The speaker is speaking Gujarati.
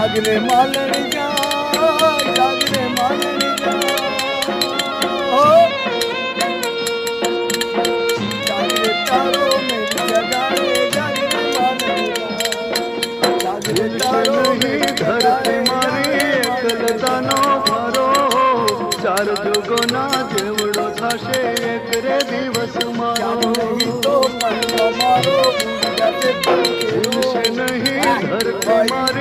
જાગરે માલણી જા, જાગરે માલણી જા, ઓ જાગરે તારો મેરી જગાડે, જાગરે માલણી જા, જાગરે તારો નહીં ધરતી મારી એકલતાનો ભરો, ચાર જુગોના જેવડો થશે એક રે દિવસ મારો. તો પણ મારો ભૂલ જશે ભૂલશે નહીં ધરતી મારી